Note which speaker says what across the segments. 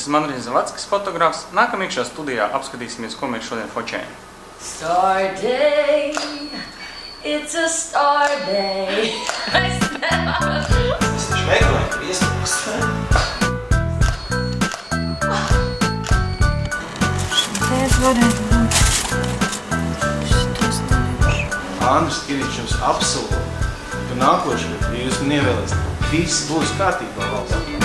Speaker 1: esmu Andrijs Zavackis, fotogrāfs. Nākam iekšā studijā apskatīsimies, ko mēs šodien fočējam.
Speaker 2: Star day, it's a star day.
Speaker 3: Es taču meklēju, ka iestāks.
Speaker 4: Šitais varētu būt. Šitos nevienš.
Speaker 3: Andris Kiričs jums apsolu, ka nākošajā, ja jūs man ievēlēsiet, viss būs kārtībā valsts.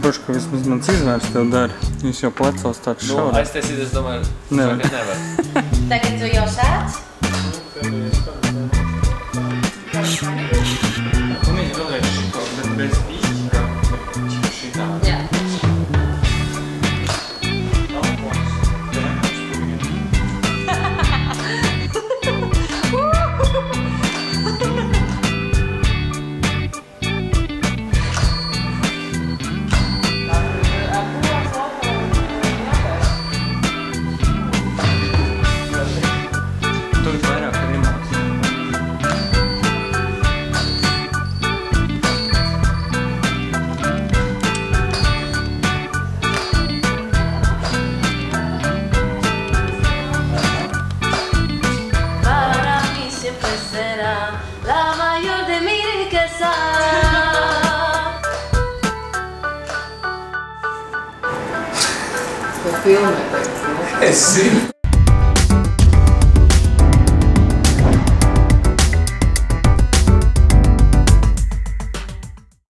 Speaker 1: Forši, ka vismaz mans izvērs tev dara. Jūs jau plecos tāds šaurāk.
Speaker 5: Aiztaisīt, es domāju, nevar.
Speaker 2: Tagad tu jau sēdz?
Speaker 1: Pamēģi vēlreiz šito, bet bez īšķi, kā šitā.
Speaker 2: Jā. La mayor de mi riqueza.
Speaker 5: Es zinu.